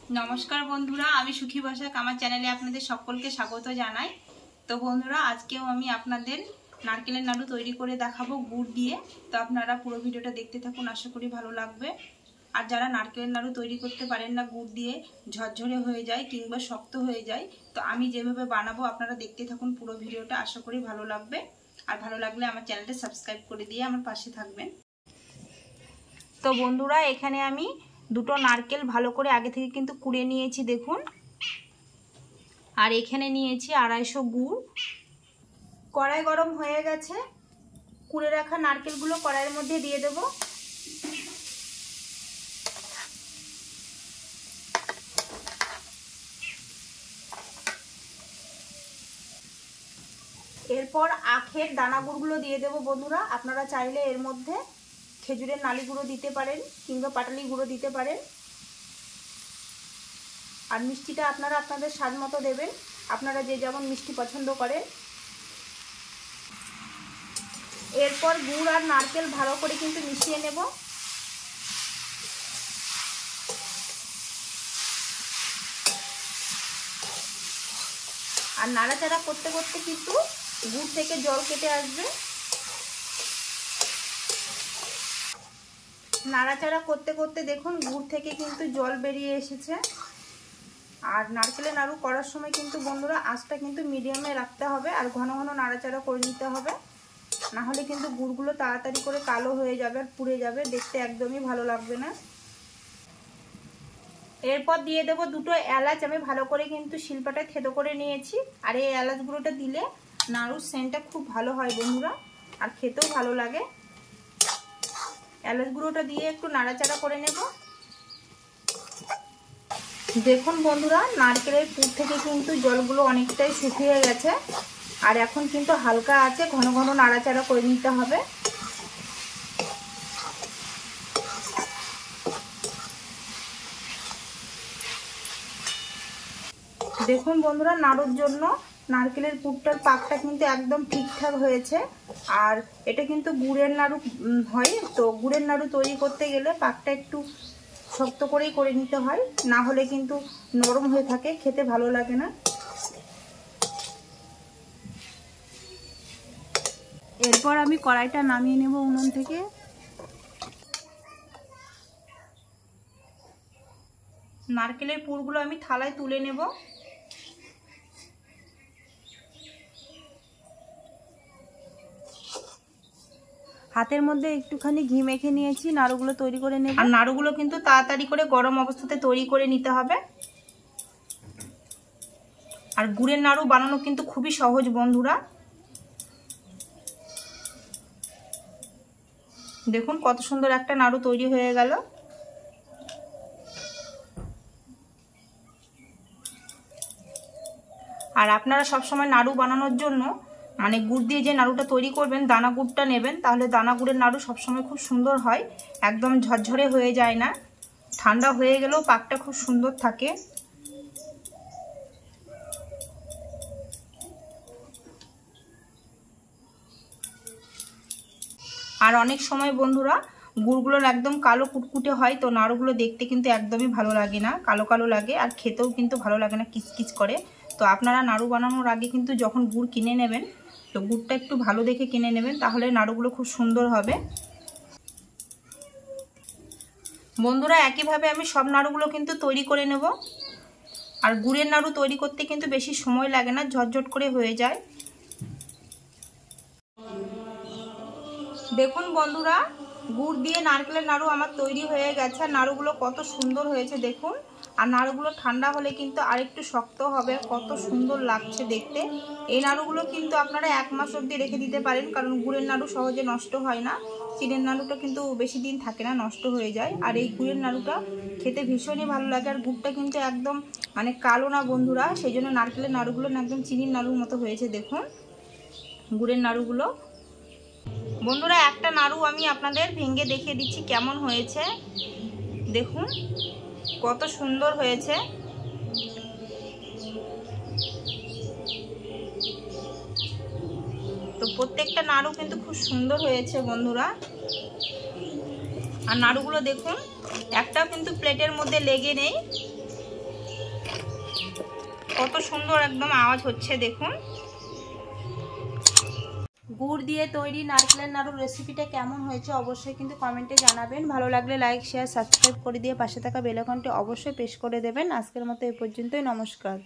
नमस्कार बंधुरा आमी सुखी बसाक आमार चैनेले आपनादेर सकलके स्वागत जानाई। तो बंधुरा आजकेও आमी आपनादेर नारकेलेर नाड़ू तैरी करे देखाबो गुड़ दिए। तो आपनारा पुरो भिडियोटा देखते थाकुन, आशा करी भालो लागबे। और जारा नारकेलेर नाड़ू तैरी करते पारेन ना, गुड़ दिए झरझरे हये जाय किंबा शक्त हये जाय, तो आमी जेभाबे बानाबो आपनारा देखते थाकुन पुरो भिडियोटा, आशा करी भालो लागबे। और भालो लागले आमार चैनेलटा सबस्क्राइब करे दिए आमार पाशे थाकबेन। तो बंधुरा एखाने आमी দুটো নারকেল ভালো করে আগে থেকে কিন্তু কুড়ে নিয়েছি দেখুন। আর এখানে নিয়েছি 250 গুড়। কড়াই গরম হয়ে গেছে, কুড়ে রাখা নারকেলগুলো কড়াইয়ের মধ্যে দিয়ে দেব। এরপর আখের দানা গুড়গুলো দিয়ে দেব বন্ধুরা। আপনারা চাইলে এর মধ্যে খেজুরের নালি গুঁড়ো দিতে পারেন কিংবা পাটালি গুঁড়ো দিতে পারেন। আর মিষ্টিটা আপনারা আপনাদের স্বাদ মতো দেবেন, আপনারা যে যেমন মিষ্টি পছন্দ করেন। এরপর গুড় আর নারকেল ভালো করে কিন্তু মিশিয়ে নেব। আর নাড়াচাড়া করতে করতে কিন্তু গুড় থেকে জল কেটে আসবে। নাড়াচাড়া করতে করতে দেখুন গুড় থেকে কিন্তু জল বেরিয়ে এসেছে। আর নারকেলের নাড়ু করার সময় কিন্তু বন্ধুরা আঁচটা কিন্তু মিডিয়ামে রাখতে হবে আর ঘন ঘন নাড়াচাড়া করে নিতে হবে, না হলে কিন্তু গুড়গুলো তাড়াতাড়ি করে কালো হয়ে যাবে আর পুড়ে যাবে, দেখতে একদমই ভালো লাগবে না। এরপর দিয়ে দেব দুটো এলাচ, আমি ভালো করে কিন্তু শিলপাটায় থেতো করে নিয়েছি। আর এই এলাচ গুঁড়োটা দিলে নাড়ুর সেন্টটা খুব ভালো হয় বন্ধুরা, আর খেতেও ভালো লাগে। এলাচ গুঁড়োটা দিয়ে একটু নাড়াচাড়া করে নেব। দেখুন বন্ধুরা নারকেলের পুর থেকে কিন্তু জলগুলো অনেকটাই শুকিয়ে গেছে, আর এখন কিন্তু হালকা আছে, ঘন ঘন নাড়াচাড়া করে নিতে হবে। দেখুন বন্ধুরা নাড়ুর জন্য নারকেলের পুরটার পাকটা কিন্তু একদম ঠিকঠাক হয়েছে। আর এটা কিন্তু গুড়ের নাড়ু হয়, তো গুড়ের নাড়ু তৈরি করতে গেলে পাকটা একটু শক্ত করেই করে নিতে হয়, না হলে কিন্তু নরম হয়ে থাকে, খেতে ভালো লাগে না। এরপর আমি কড়াইটা নামিয়ে নেব উনুন থেকে। নারকেলের পুরগুলো আমি থালায় তুলে নেব। হাতের মধ্যে একটুখানি ঘি মেখে নিয়েছি, নাড়ুগুলো তৈরি করে নেব। আর নাড়ুগুলো কিন্তু তাড়াতাড়ি করে গরম অবস্থাতে তৈরি করে নিতে হবে। আর গুড়ের নাড়ু বানানো কিন্তু খুবই সহজ বন্ধুরা। দেখুন কত সুন্দর একটা নাড়ু তৈরি হয়ে গেল। আর আপনারা সবসময় নাড়ু বানানোর জন্য মানে গুড় দিয়ে যে নাড়ুটা তৈরি করবেন দানা গুড়টা নেবেন, তাহলে দানা গুড়ের নাড়ু সবসময় খুব সুন্দর হয়, একদম ঝরঝরে হয়ে যায় না। ঠান্ডা হয়ে গেলেও পাকটা খুব সুন্দর থাকে। আর অনেক সময় বন্ধুরা গুড়গুলোর একদম কালো কুটকুটে হয়, তো নাড়ুগুলো দেখতে কিন্তু একদমই ভালো লাগে না, কালো কালো লাগে, আর খেতেও কিন্তু ভালো লাগে না, কিচকিচ করে। তো আপনারা নাড়ু বানানোর আগে কিন্তু যখন গুড় কিনে নেবেন, তো গুড়টা একটু ভালো দেখে কিনে নেবেন, তাহলে নাড়ুগুলো খুব সুন্দর হবে। বন্ধুরা একইভাবে আমি সব নাড়ুগুলো কিন্তু তৈরি করে নেব। আর গুড়ের নাড়ু তৈরি করতে কিন্তু বেশি সময় লাগে না, ঝটঝট করে হয়ে যায়। দেখুন বন্ধুরা গুড় দিয়ে নারকেলের নাড়ু আমার তৈরি হয়ে গেছে। আর নাড়ুগুলো কত সুন্দর হয়েছে দেখুন। আর নাড়ুগুলো ঠান্ডা হলে কিন্তু আরেকটু শক্ত হবে, কত সুন্দর লাগছে দেখতে। এই নাড়ুগুলো কিন্তু আপনারা 1 মাস অবধি রেখে দিতে পারেন, কারণ গুড়ের নাড়ু সহজে নষ্ট হয় না। চিনির নাড়ুটা কিন্তু বেশি দিন থাকে না, নষ্ট হয়ে যায়। আর এই গুড়ের নাড়ুটা খেতে ভীষণই ভালো লাগে। আর গুড়টা কিন্তু একদম মানে কালো না বন্ধুরা, সেই জন্য নারকেলের নাড়ুগুলো একদম চিনির নাড়ুর মতো হয়েছে দেখুন গুড়ের নাড়ুগুলো। বন্ধুরা একটা নাড়ু আমি আপনাদের ভেঙে দেখিয়ে দিচ্ছি কেমন হয়েছে। দেখুন কত সুন্দর হয়েছে। তো প্রত্যেকটা নাড়ু কিন্তু খুব সুন্দর হয়েছে বন্ধুরা। আর নাড়ুগুলো দেখুন একটাও কিন্তু প্লেটের মধ্যে লেগে নেই, কত সুন্দর একদম আওয়াজ হচ্ছে দেখুন। গুড় দিয়ে তৈরি নারকেলের নাড়ুর রেসিপিটা কেমন হয়েছে অবশ্যই কিন্তু কমেন্টে জানাবেন। ভালো লাগলে লাইক শেয়ার সাবস্ক্রাইব করে দিয়ে পাশে থাকা বেল আইকনটি অবশ্যই প্রেস করে দেবেন। আজকের মতো এই পর্যন্তই, নমস্কার।